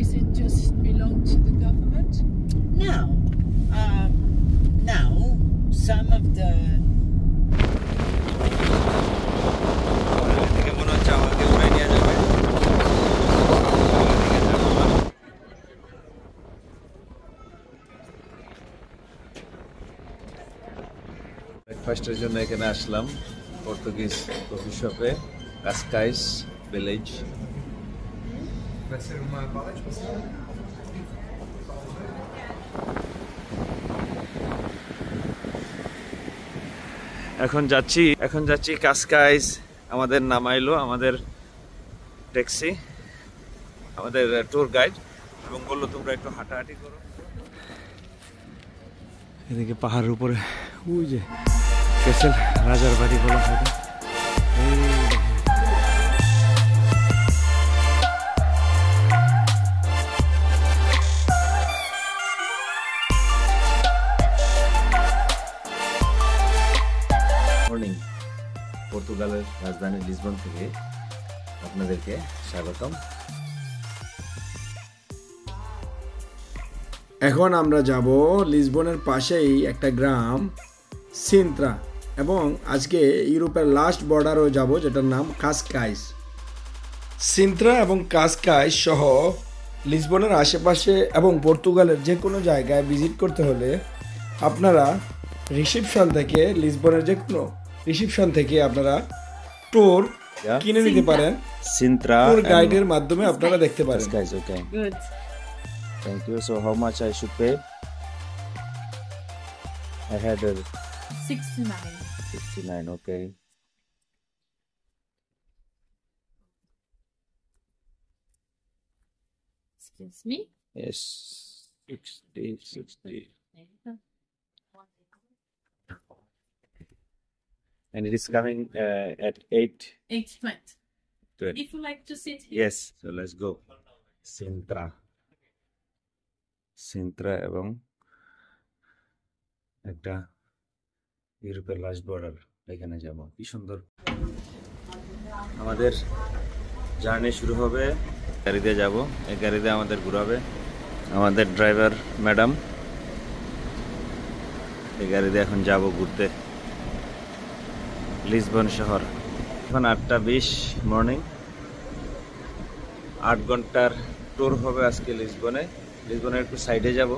does it just belong to the government? No. Now, some of the... ব্রেকফাস্টের জন্য এখানে আসলাম Portuguese coffee শপে Cascais village. এখন যাচ্ছি কাসকাইস। আমাদের নামাইলো আমাদের ট্যাক্সি, আমাদের ট্যুর গাইড, এবং বললো তোমরা একটু হাঁটাহাঁটি করো। এদিকে পাহাড়ের উপরে ওই যে ক্যাসেল রাজার বাড়ি বলা হয়। মর্নিং, পর্তুগালের রাজধানী লিসবন থেকে আপনাদেরকে স্বাগতম। এখন আমরা যাব লিসবনের পাশেই একটা গ্রাম সিন্ত্রা, এবং আজকে ইউরোপের লাস্ট বর্ডারও যাব, যেটার নাম কাসকাইস। সিন্ত্রা এবং কাসকাইস সহ লিসবনের আশেপাশে এবং পর্তুগালের যে কোনো জায়গায় ভিজিট করতে হলে আপনারা রিসেপশন থেকে, লিসবনের যে কোনো রিসেপশন থেকে আপনারা ট্যুর কিনে নিতে পারেন। সিন্ত্রা ট্যুর গাইডের মাধ্যমে আপনারা দেখতে পারেন। Guys, okay. Good. Thank you. So how much I should pay? I had a 69. 69, okay. Excuse me. Yes, 60. And it is coming at 8. 8:20. Good. If you like to sit here. Yes, so let's go. সিন্ত্রা এবং একটা ইউরোপের last border, এখানে যাব। কি সুন্দর। আমাদের journey শুরু হবে, গাড়িতে যাব, এই গাড়িতে আমাদের ঘুরাবে আমাদের ড্রাইভার ম্যাডাম। এই গাড়িতে এখন যাব ঘুরতে লিসবন শহর। এখন 8:20 মর্নিং, 8 ঘন্টার ট্যুর হবে আজকে লিসবনে। লিসবনের একটু সাইডে যাব,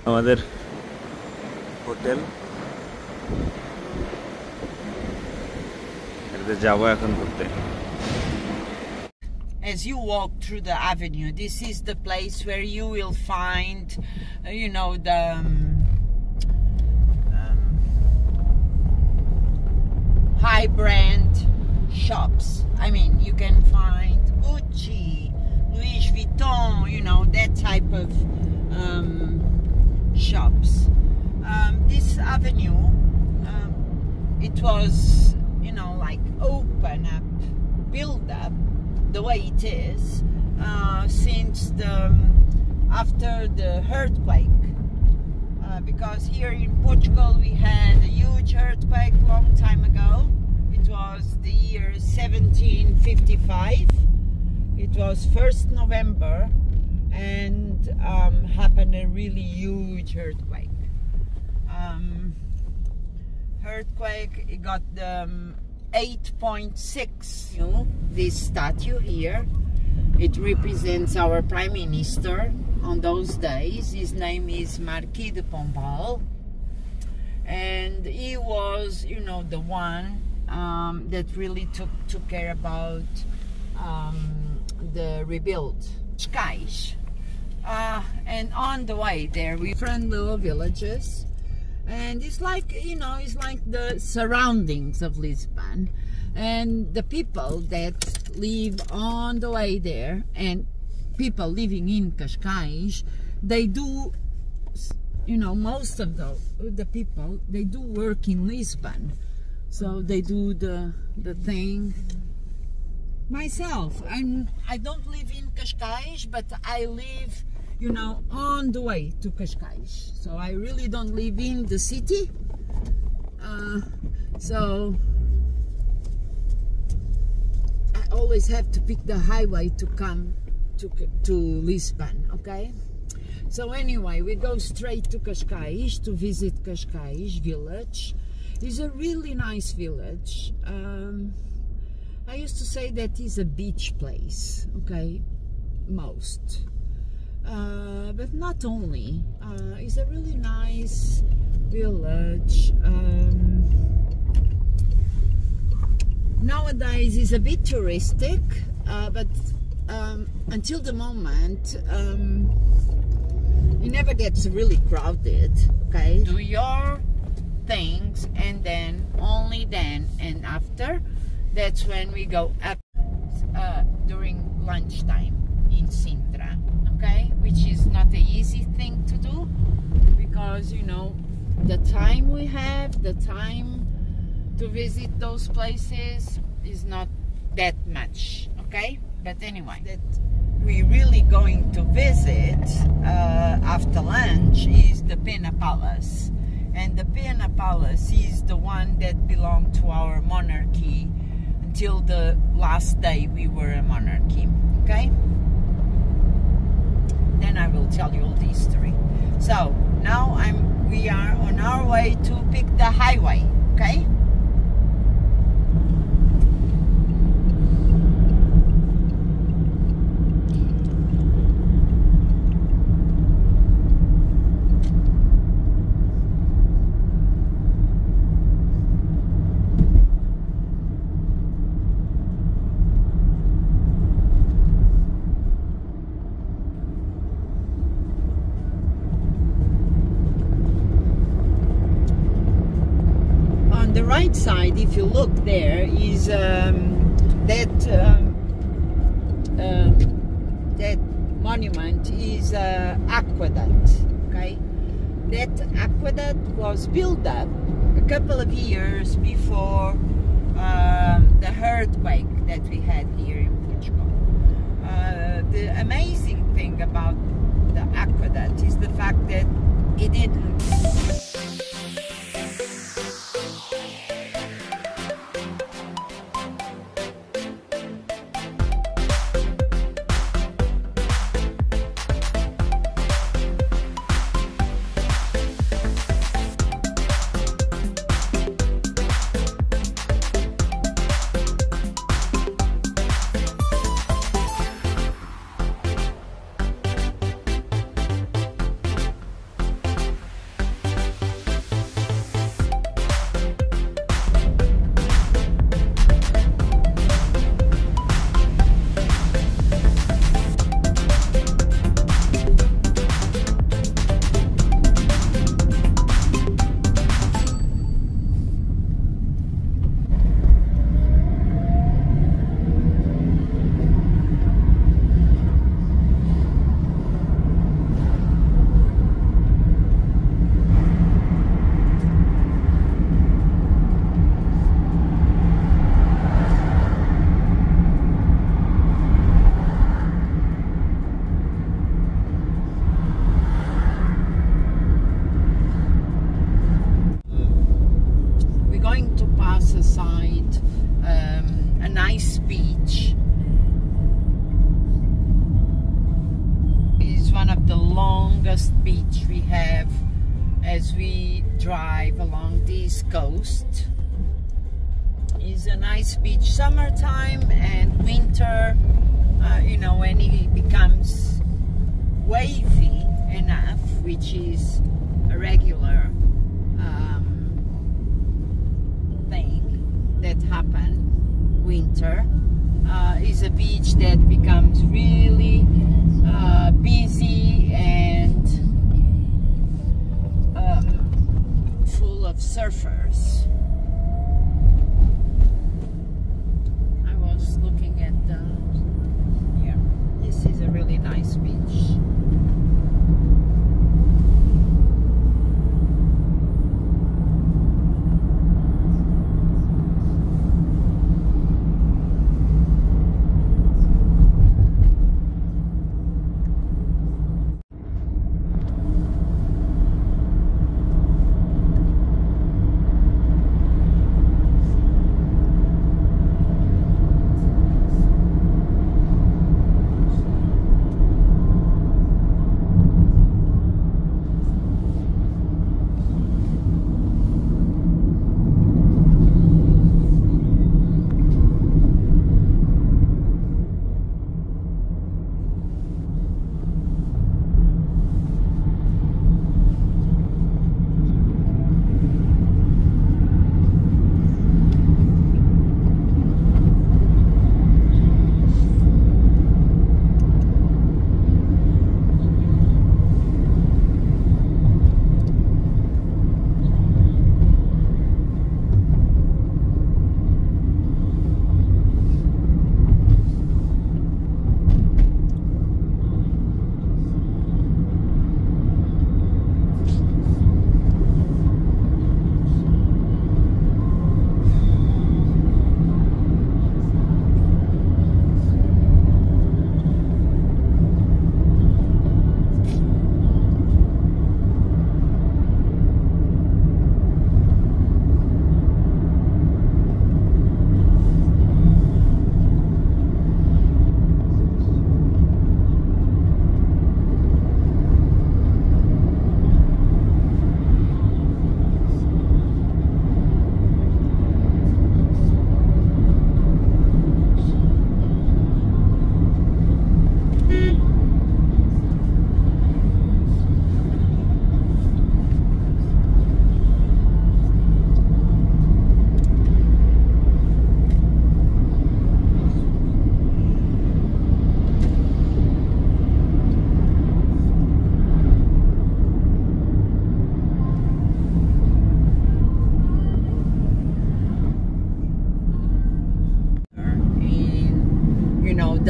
আমাদের হোটেল, এটাতে যাব এখন ঘুরতে। As you walk through the avenue, this is the place where you will find, you know, the high brand shops. I mean, you can find Gucci, Louis Vuitton, you know, that type of shops. This avenue, it was, you know, like open up, build up the way it is since after the earthquake, because here in Portugal we had a huge earthquake long time ago. It was the year 1755. It was 1st November, and happened a really huge earthquake. It got the 8.6. You know, this statue here, it represents our Prime Minister on those days. His name is Marquis de Pombal, and he was, you know, the one that really took care about the rebuild Cascais. And on the way there we found little villages, and it's like, you know, it's like the surroundings of Lisbon, and the people that live on the way there, and people living in Cascais, they do, you know, most of the people, they do work in Lisbon, so they do the thing. Myself, I don't live in Cascais, but I live, you know, on the way to Cascais, so I really don't live in the city. So always have to pick the highway to come to Lisbon, okay? So anyway, we go straight to Cascais to visit Cascais village. It's a really nice village. I used to say that it's a beach place, okay, most. But not only. It's a really nice village. Nowadays it's a bit touristic, but until the moment it never gets really crowded, okay? Do your things and then, only then and after, that's when we go up during lunchtime in Sintra, okay? Which is not an easy thing to do because, you know, the time we have, the time to visit those places is not that much, okay? But anyway, that we're really going to visit after lunch is the Pena Palace. And the Pena Palace is the one that belonged to our monarchy until the last day we were a monarchy, okay? Then I will tell you all the history. So now we are on our way to pick the highway, okay? Right side, if you look there, is that monument is aqueduct. Okay, that aqueduct was built up a couple of years before the earthquake that we had here in Portugal. The amazing thing about the aqueduct is the fact that it didn't. A nice beach. It's one of the longest beach we have as we drive along the East Coast. It's a nice beach summertime and winter, you know, when it becomes wavy enough, which is a regular thing that happens winter, is a beach that becomes really busy and full of surfers. I was looking at yeah, this is a really nice beach.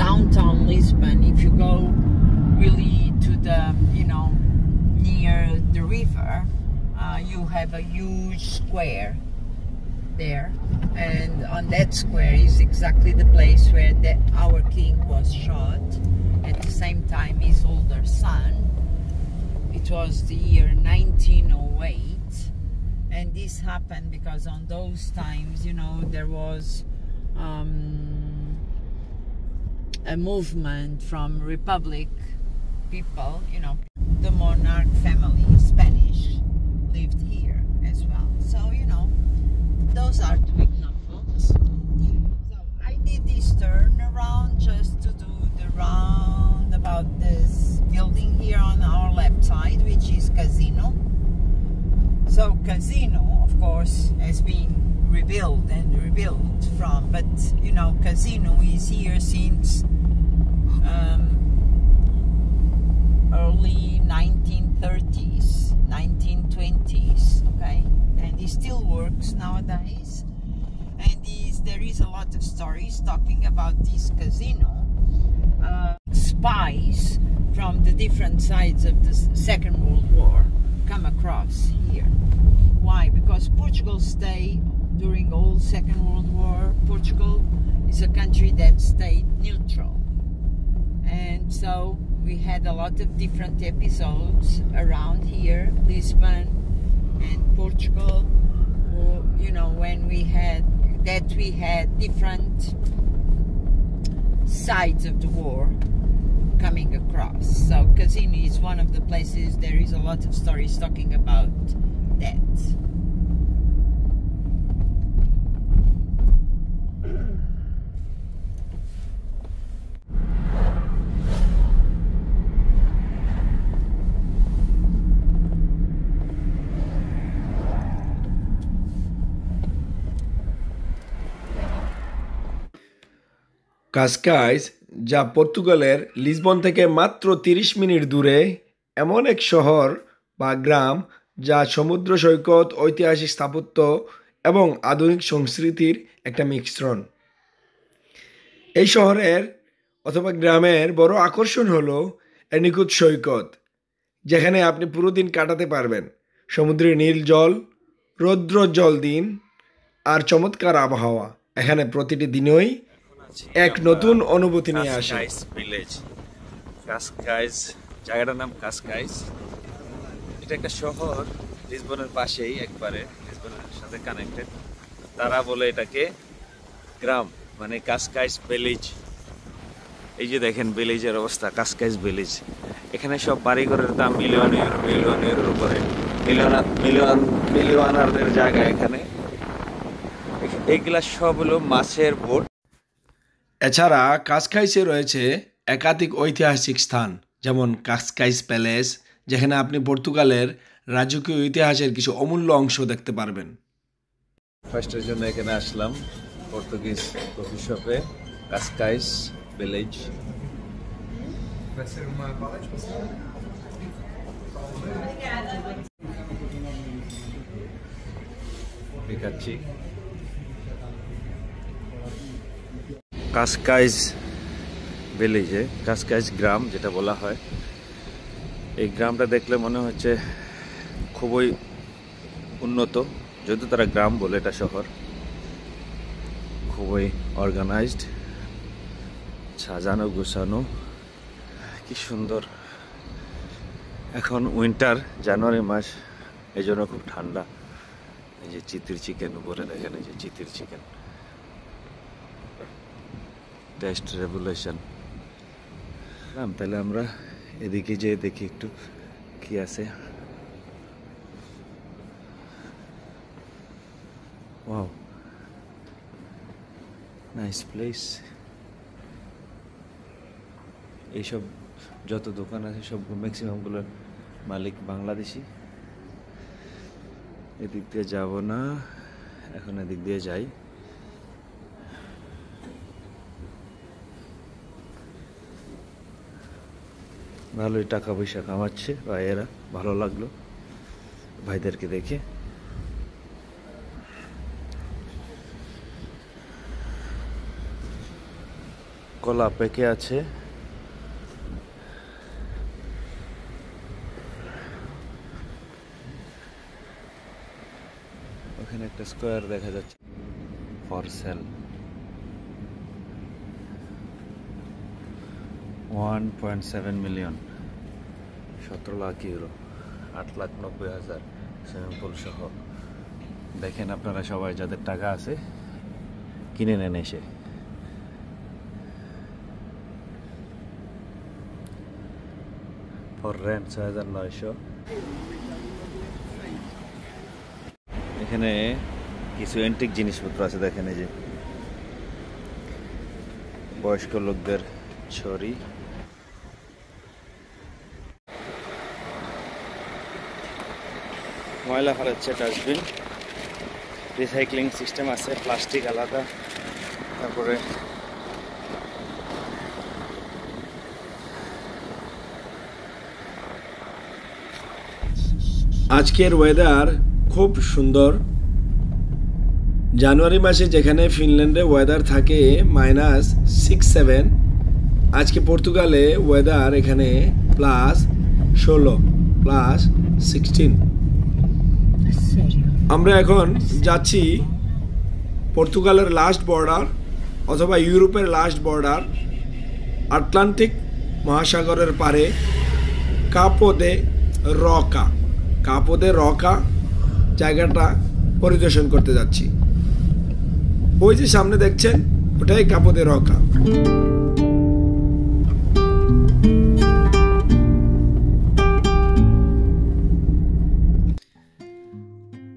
downtown Lisbon, if you go really to the, near the river, you have a huge square there, and on that square is exactly the place where our king was shot. At the same time, his older son. It was the year 1908, and this happened because on those times, there was a movement from Republic people, the monarch family, Spanish, lived here as well. So, those are two examples. So I did this turn around just to do the round about this building here on our left side, which is Casino. So Casino, of course, has been rebuilt from, but Casino is here since early 1930s, 1920s, okay, and it still works nowadays. And there is a lot of stories talking about this Casino. Spies from the different sides of the Second World War come across here. Why? Because Portugal stayed during all Second World War. Portugal is a country that stayed neutral, and so we had a lot of different episodes around here, Lisbon and Portugal, when we had different sides of the war coming across. So Casino is one of the places there is a lot of stories talking about that. Cascais, যা পর্তুগালের Lisbon থেকে মাত্র 30 minute দূরে, এমন এক শহর বা গ্রাম যা সমুদ্র সৈকত, ঐতিহাসিক স্থাপত্য এবং আধুনিক সংস্কৃতির একটা মিশ্রণ। এই শহরের অথবা গ্রামের বড় আকর্ষণ হলো এর নিখুঁত সৈকত, যেখানে আপনি পুরো দিন কাটাতে পারবেন। সমুদ্রের নীল জল, রৌদ্রোজ্জ্বল দিন আর চমৎকার আবহাওয়া এখানে প্রতিটি দিনই এক নতুন অনুভূতি নিয়ে আসে। কাসকাইস ভিলেজ, কাসকাইস জায়গাটার নাম কাসকাইস। এটা একটা শহর লিসবনের পাশেই, একবারে লিসবনের সাথে কানেক্টেড। তারা বলে এটাকে গ্রাম, মানে কাসকাইস ভিলেজ। এই যে দেখেন ভিলেজের অবস্থা, কাসকাইস ভিলেজ। এখানে সব বাড়িঘরের দাম মিলিয়ন ইউরোর উপরে, মিলিয়নারদের জায়গা এখানে। এইগুলা সব হলো মাছের বোট। এছাড়া কাসকাইসে রয়েছে একাধিক ঐতিহাসিক স্থান, যেমন কাসকাইস প্যালেস, যেখানে আপনি পর্তুগালের রাজকীয় ইতিহাসের কিছু অমূল্য অংশ দেখতে পারবেন। ফার্স্টের জন্য এখানে আসলাম, পর্তুগিজ কফি শপে, কাসকাইস ভিলেজ। দেখাচ্ছি কাসকাইস ভিলেজে, কাসকাইস গ্রাম যেটা বলা হয়। এই গ্রামটা দেখলে মনে হচ্ছে খুবই উন্নত, যদিও তারা গ্রাম বলে, এটা শহর। খুবই অর্গানাইজড, সাজানো গোছানো, কি সুন্দর। এখন উইন্টার, জানুয়ারি মাস, এই জন্য খুব ঠান্ডা। এই যে চিতির চিকেন উপরে দেখেন, এই যে চিতির চিকেন, টেস্ট রেভুলেশন। তাহলে আমরা এদিকে যেয়ে দেখি একটু কি আছে। Wow, nice place. এইসব যত দোকান আছে সব ম্যাক্সিমামগুলোর মালিক বাংলাদেশি। এদিক দিয়ে যাব না, এখন এদিক দিয়ে যাই। ভালোই টাকা পয়সা কামাচ্ছে ভাইয়েরা, ভালো লাগলো ভাইদেরকে দেখে। কলা পেকে আছে। ওখানে একটা স্কোয়ার দেখা যাচ্ছে, for sale. 1.7 million, 17 lakh euro, 8,90,000 swimming pool সহ। দেখেন আপনারা সবাই যাদের টাকা আছে কিনে নেন এসে। For rent 6,900। এখানে কিছু এন্টিক জিনিসপত্র আছে, দেখেন এই যে বয়স্ক লোকদের ছড়ি। ময়লা ফেলাচ্ছে ডাস্টবিন, রিসাইক্লিং সিস্টেম আছে, প্লাস্টিক আলাদা। তারপরে আজকের ওয়েদার খুব সুন্দর। জানুয়ারি মাসে যেখানে ফিনল্যান্ডে ওয়েদার থাকে -6-7, আজকে পর্তুগালে ওয়েদার এখানে +16, +16। আমরা এখন যাচ্ছি পর্তুগালের লাস্ট বর্ডার অথবা ইউরোপের লাস্ট বর্ডার, আটলান্টিক মহাসাগরের পারে কাপো দে রকা। কাপো দে রকা জায়গাটা পরিদর্শন করতে যাচ্ছি। ওই যে সামনে দেখছেন ওটাই কাপো দে রকা।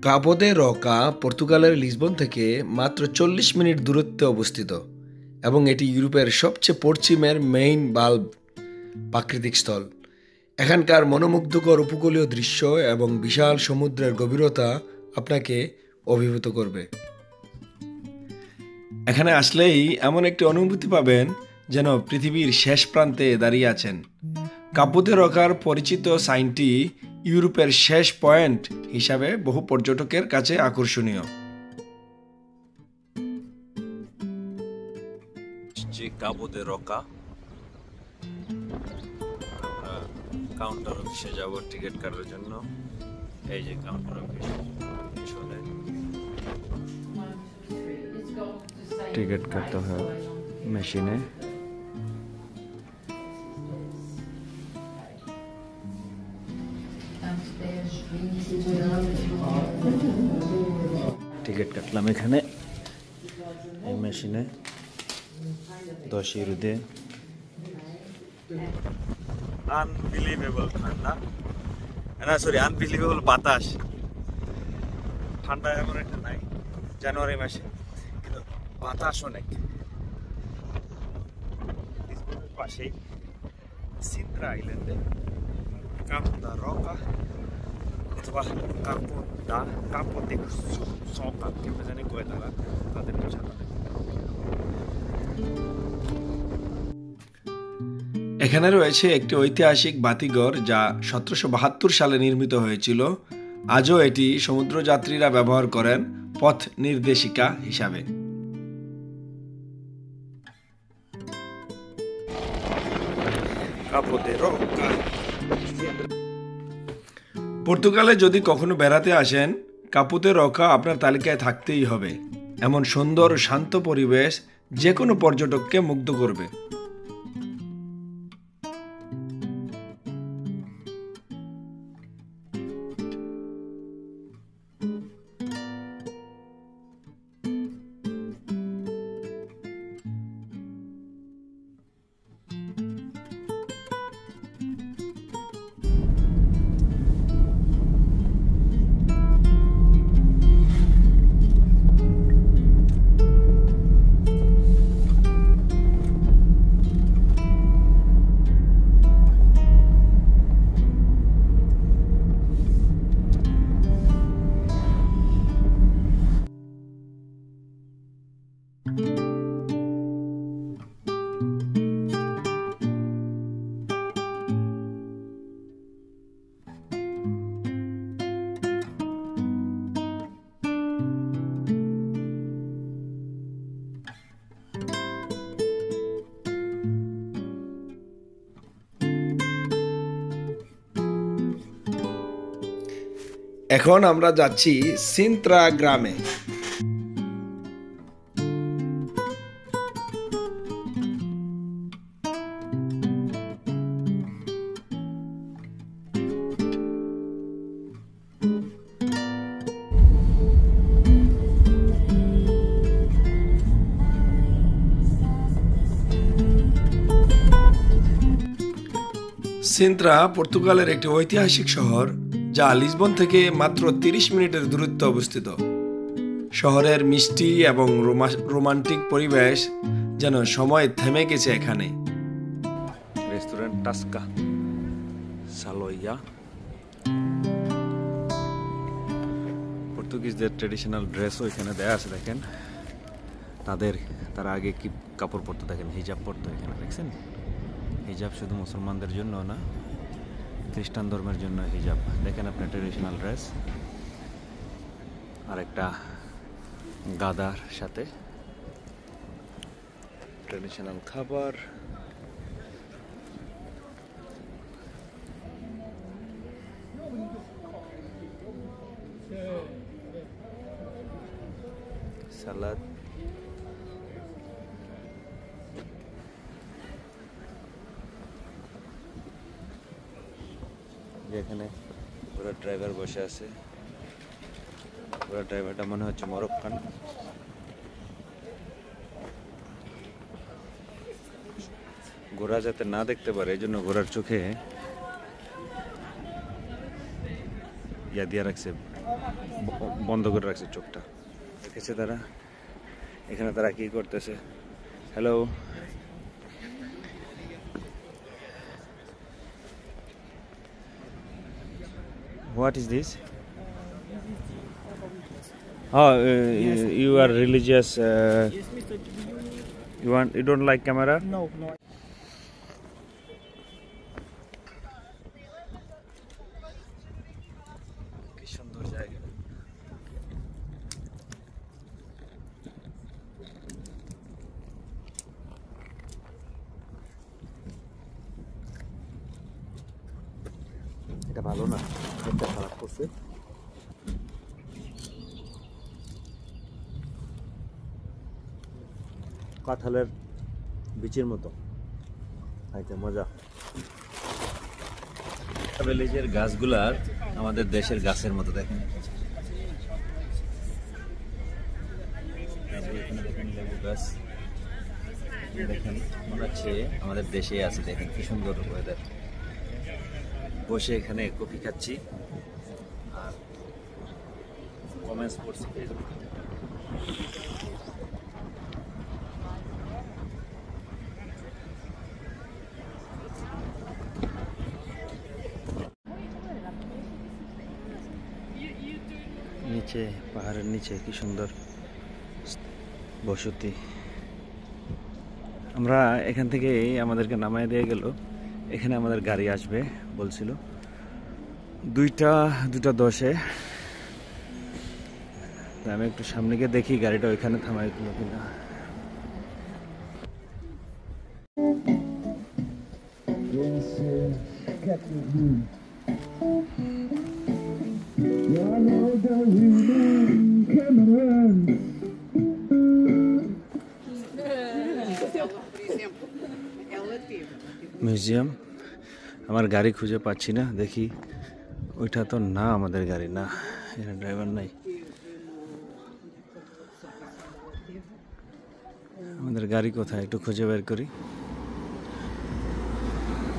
কাপো দে রকা পর্তুগালের লিসবন থেকে মাত্র 40 মিনিট দূরত্বে অবস্থিত এবং এটি ইউরোপের সবচেয়ে পশ্চিমের মেইন বাল্ব প্রাকৃতিক স্থল। এখানকার মনোমুগ্ধকর উপকূলীয় দৃশ্য এবং বিশাল সমুদ্রের গভীরতা আপনাকে অভিভূত করবে। এখানে আসলেই এমন একটি অনুভূতি পাবেন যেন পৃথিবীর শেষ প্রান্তে দাঁড়িয়ে আছেন। কাপো দে রকার পরিচিত সাইনটি ইউরোপের শেষ পয়েন্ট হিসাবে বহু পর্যটকের কাছে আকর্ষণীয়। কাপো দে রকা কাউন্টার অফিসে যাব টিকিট কাটার জন্য। এই যে কাউন্টার অফিস, টিকিট কাটতে হয় মেশিনে। টিকিট কাটলাম এখানে এই মেশিনে 10 ইউরো দিয়ে। আনবিলিভেবল ঠান্ডা, না সরি আনবিলিভেবল বাতাস। ঠান্ডা এমন একটা নাই জানুয়ারি মাসে, কিন্তু বাতাস অনেক। পাশেই সিন্ত্রা আইল্যান্ডে কাপো দে রকা অথবা কাপো দে রকা কেমন জানি কয়ে তারা, তাদের ভাষা। এখানে রয়েছে একটি ঐতিহাসিক বাতিঘর যা 1772 সালে নির্মিত হয়েছিল। আজও এটি সমুদ্রযাত্রীরা ব্যবহার করেন পথ নির্দেশিকা হিসাবে। পর্তুগালে যদি কখনো বেড়াতে আসেন, কাপো দে রকা আপনার তালিকায় থাকতেই হবে। এমন সুন্দর শান্ত পরিবেশ যে কোনো পর্যটককে মুগ্ধ করবে। এখন আমরা যাচ্ছি সিন্ত্রা গ্রামে। সিন্ত্রা পর্তুগালের একটি ঐতিহাসিক শহর, যা লিসবন থেকে মাত্র 30 মিনিটের দূরত্বে অবস্থিত। শহরের মিষ্টি এবং রোমান্টিক পরিবেশ যেন সময় থেমে গেছে এখানে। রেস্টুরেন্ট টাস্কা সালোয়া, পর্তুগিজদের ট্রেডিশনাল ড্রেসও এখানে দেয়া আছে। দেখেন তারা আগে কি কাপড় পরতো, দেখেন হিজাব পরতো এখানে, দেখছেন? হিজাব শুধু মুসলমানদের জন্য না, খ্রিস্টান ধর্মের জন্য হিজাব। দেখেন আপনার ট্রেডিশনাল ড্রেস আর একটা গাদার সাথে ট্রেডিশনাল খাবার। সালাদ, যেখানে ঘোড়ার ড্রাইভার বসে আছে। ঘোড়ার ড্রাইভারটা মনে হচ্ছে মরক্কান। ঘোড়া যাতে না দেখতে পারে এই জন্য ঘোড়ার চোখে ইয়া দিয়ে রাখছে, বন্ধ করে রাখছে চোখটা। দেখেছে তারা এখানে তারা কি করতেছে। Hello, what is this? Oh, you are religious. You don't like camera? No. কি সুন্দর জায়গা। এটা ভালো না, এটা খারাপ করছে। কাঁঠালের বীজের মতো খাইতে মজা। ভিলেজের গাছগুলার আমাদের দেশের গাছের মতো, দেখেন লেবু গাছ, দেখেন মনে হচ্ছে আমাদের দেশে আছে। দেখেন কি সুন্দর ওয়েদার, বসে এখানে কফি খাচ্ছি আর কমেন্টস করছি ফেসবুকে। নিচে পাহাড়ের নিচে কি সুন্দর বসতি। আমরা এখান থেকে আমাদেরকে নামায় দিয়ে গেল, এখানে আমাদের গাড়ি আসবে বলছিল 2:10-এ। আমি একটু সামনে গিয়ে দেখি গাড়িটা ওইখানে থামাই দিল কিনা। মিউজিয়াম, আমার গাড়ি খুঁজে পাচ্ছি না, দেখি ওইটা তো না, আমাদের গাড়ি না, এখানে ড্রাইভার নাই। আমাদের গাড়ি কোথায় একটু খুঁজে বের করি।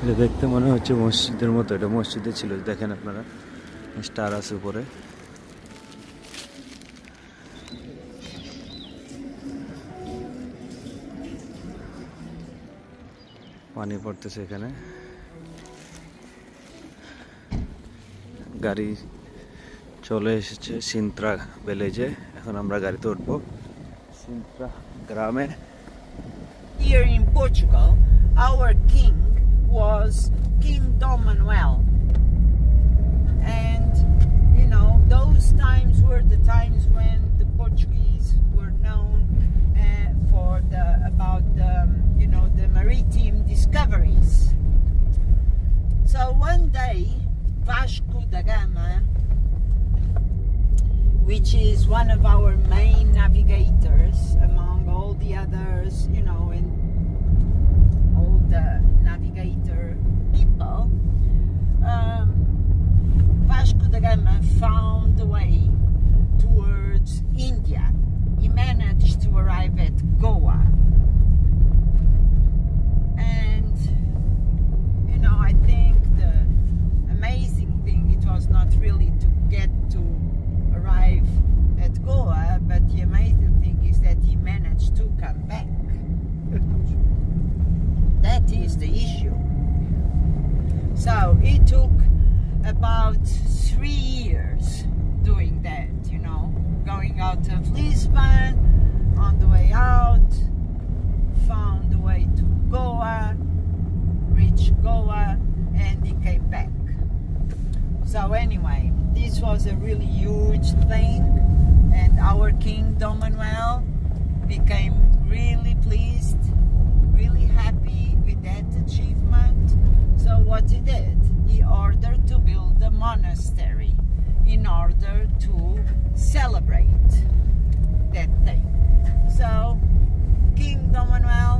এটা দেখতে মনে হচ্ছে মসজিদের মতো, এটা মসজিদে ছিল, দেখেন আপনারা স্টার আছে উপরে। পানি পড়তেছে এখানে। গাড়ি চলে এসেছে সিন্ত্রা ভিলেজে, এখন আমরা গাড়িতে উঠবো সিন্ত্রা গ্রামে। Here in Portugal, our king was King Dom Manuel, and you know those times were the times when the Portuguese were known for the maritime discoveries. So one day Vasco da Gama which is one of our main navigators among all the others, you know, and all the navigator people. Vasco da Gama found the way towards India. He managed to arrive at Goa. And, you know, I think the amazing thing, it was not really to get to arrive at Goa, but the amazing thing is that he managed to come back. That is the issue. So it took about 3 years doing that, you know, going out of Lisbon, on the way out, found the way to Goa, reached Goa, and he came back. So anyway, this was a really huge thing, and our King Dom Manuel became really pleased, really happy with that achievement. So what he did, he ordered to build a monastery in order to celebrate that thing. So King Dom Manuel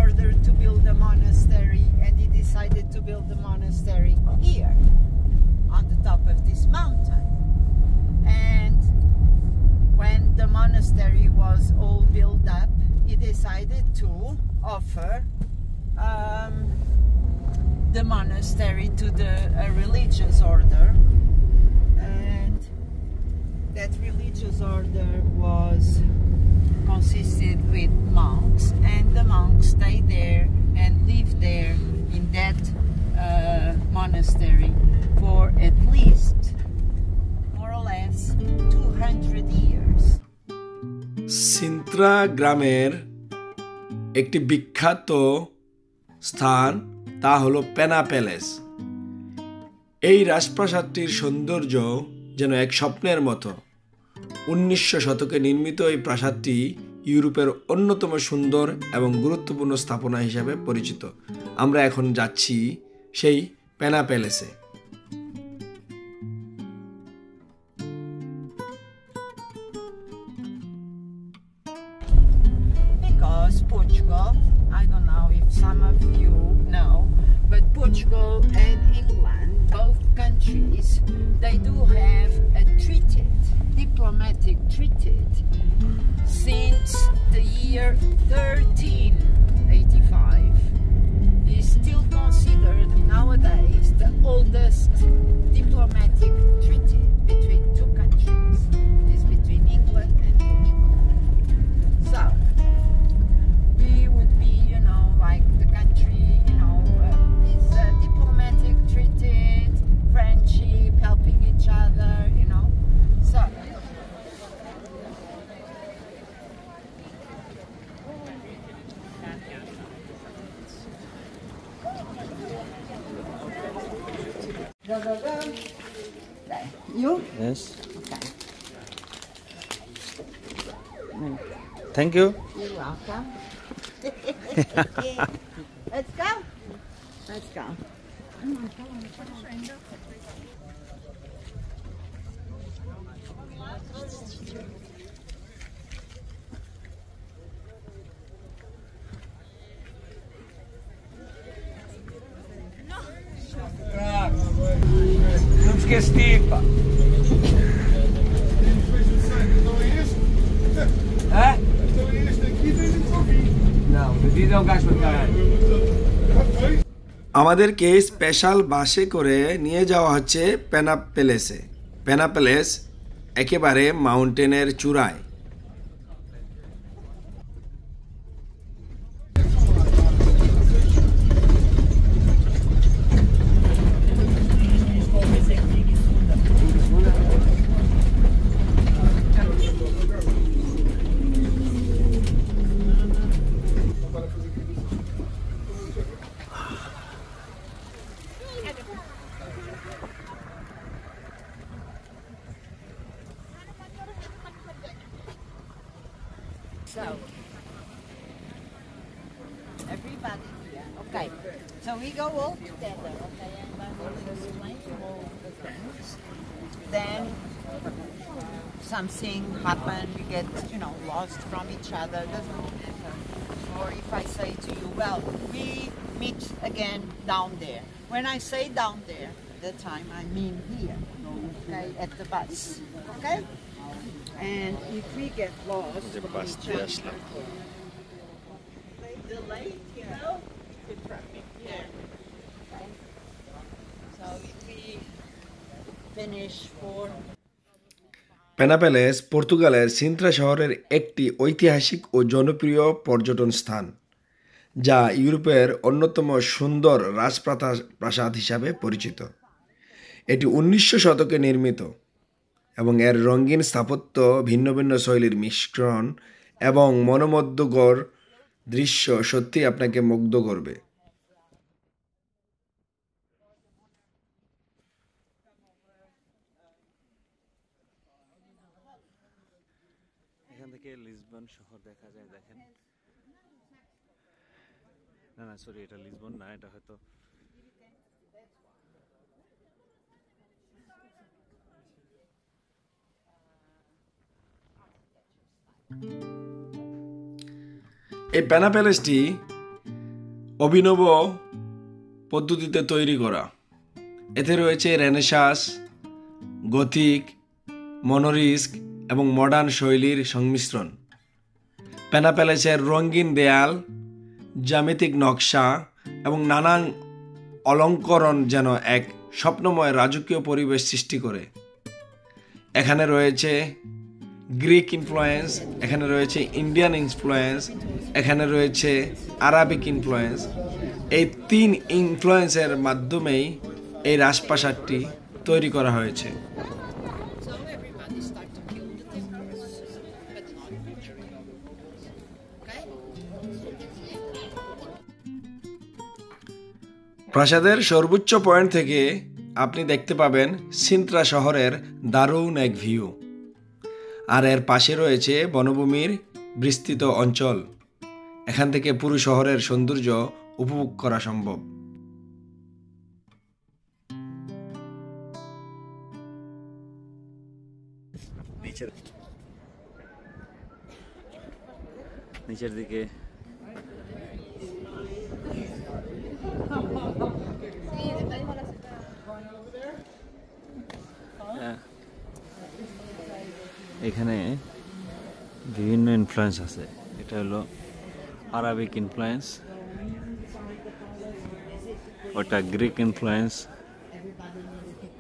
ordered to build a monastery, and he decided to build the monastery here on the top of this mountain. And when the monastery was all built up, he decided to offer the monastery to a religious order, and that religious order was consisted with monks, and the monks stayed there and lived there in that monastery for at least, more or less, 200 years. সিন্ত্রা গ্রামের একটি বিখ্যাত স্থান, তা হলো পেনা palace. এই রাজপ্রাসাদটির সৌন্দর্য যেন এক স্বপ্নের মতো। 1900 শতকে নির্মিত এই প্রাসাদটি ইউরোপের অন্যতম সুন্দর এবং গুরুত্বপূর্ণ স্থাপনা হিসাবে পরিচিত। আমরা এখন যাচ্ছি সেই পেনা প্যালেসে। Because Portugal, I don't know if some of you know, but Portugal and England, both countries, they do have a treaty, diplomatic treaty, since the year 1385. Is still considered nowadays the oldest diplomatic treaty between two countries. It's between England and Portugal. So we would be, you know, like the country, you know, it's a diplomatic treaty, friendship, helping each other, you know. So you? Yes. Okay. Thank you. You're welcome. Let's go. Let's go. Não esqueci, pá. Hã? Não, bebida é um gajo para caralho. আমাদেরকে special বাসে করে নিয়ে যাওয়া হচ্ছে পেনা প্যালেসে। পেনা palace একেবারে মাউন্টেনের চূড়ায়। So, everybody here, okay? Okay, so we go all together, okay, and I will explain all the things. Then something happened, we get, lost from each other, doesn't matter. Or if I say to you, well, we meet again down there. When I say down there, at the time I mean here, okay, at the bus, okay? And if we get lost The from bus each দিয়ে other, Aslam. delayed, the traffic, yeah. Okay. So if we finish for Pena Palace পর্তুগালের Sintra শহরের একটি ঐতিহাসিক ও জনপ্রিয় পর্যটন স্থান, যা ইউরোপের অন্যতম সুন্দর রাজপ্রাসাদ হিসাবে পরিচিত। এটি 1900 শতকে নির্মিত এবং এর রঙিন স্থাপত্য, ভিন্ন ভিন্ন শৈলীর মিশ্রণ এবং মনোমুগ্ধকর দৃশ্য সত্যিই আপনাকে মুগ্ধ করবে। এখান থেকে লিসবন শহর দেখা যায়, দেখেন। না সরি, এটা লিসবন না, এটা হয়তো এই পেনা প্যালেসটি অভিনব পদ্ধতিতে তৈরি করা। এতে রয়েছে রেনেসাঁস, গথিক, মনোরিস্ক এবং মডার্ন শৈলীর সংমিশ্রণ। পেনা প্যালেসের রঙিন দেয়াল, জ্যামিতিক নকশা এবং নানান অলঙ্করণ যেন এক স্বপ্নময় রাজকীয় পরিবেশ সৃষ্টি করে। এখানে রয়েছে গ্রিক ইনফ্লুয়েন্স, এখানে রয়েছে ইন্ডিয়ান ইনফ্লুয়েন্স, এখানে রয়েছে আরাবিক ইনফ্লুয়েন্স। এই 3 ইনফ্লুয়েন্সের মাধ্যমেই এই রাজপ্রাসাদটি তৈরি করা হয়েছে। so everybody start to kill the temperance, but not literally. Okay? প্রাসাদের সর্বোচ্চ পয়েন্ট থেকে আপনি দেখতে পাবেন সিন্ত্রা শহরের দারুণ এক ভিউ, আর এর পাশে রয়েছে বনভূমির বিস্তৃত অঞ্চল। এখান থেকে পুরো শহরের সৌন্দর্য উপভোগ করা সম্ভব। নিচের দিকে এখানে বিভিন্ন ইনফ্লুয়েন্স আছে। এটা হলো আরাবিক ইনফ্লুয়েন্স, ওটা গ্রিক ইনফ্লুয়েন্স,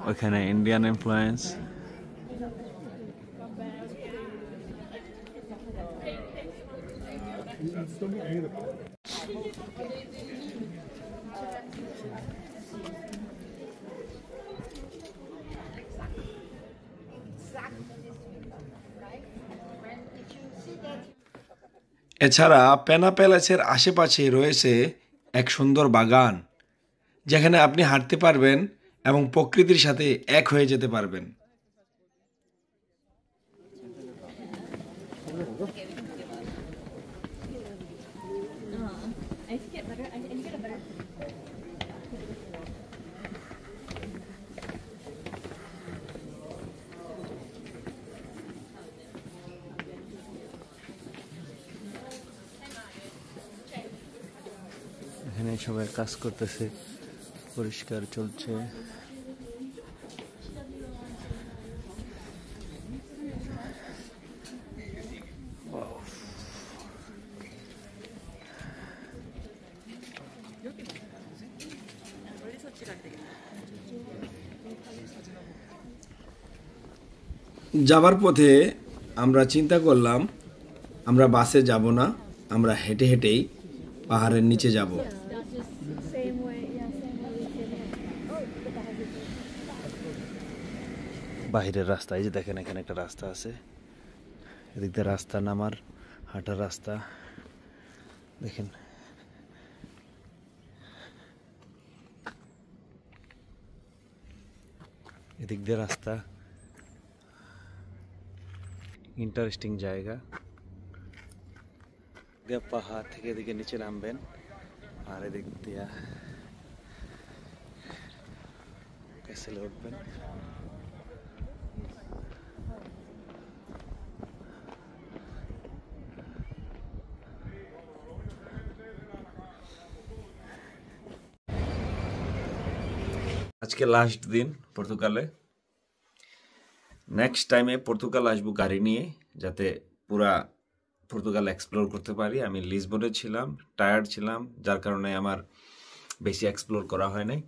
ওখানে ইন্ডিয়ান ইনফ্লুয়েন্স। এছাড়া পেনা প্যালেসের আশেপাশে রয়েছে এক সুন্দর বাগান, যেখানে আপনি হাঁটতে পারবেন এবং প্রকৃতির সাথে এক হয়ে যেতে পারবেন। এখানে সবাই কাজ করতেছে, পরিষ্কার চলছে। যাবার পথে আমরা চিন্তা করলাম আমরা বাসে যাব না, আমরা হেঁটে হেঁটেই পাহাড়ের নিচে যাব। বাহিরের রাস্তা, এই যে দেখেন এখানে একটা রাস্তা আছে, এদিক দিয়ে রাস্তা, নামার হাঁটার রাস্তা দেখেন। এদিক দিয়ে রাস্তা, ইন্টারেস্টিং জায়গা। পাহাড় থেকে এদিকে নিচে নামবেন, আর এদিক দিয়া ক্যাসেলে উঠবেন। আজকে লাস্ট দিন পর্তুগালে। নেক্সট টাইমে পর্তুগাল আসবো গাড়ি নিয়ে, যাতে পুরা পর্তুগাল এক্সপ্লোর করতে পারি। আমি লিসবনে ছিলাম, টায়ার্ড ছিলাম, যার কারণে আমার বেশি এক্সপ্লোর করা হয় নাই।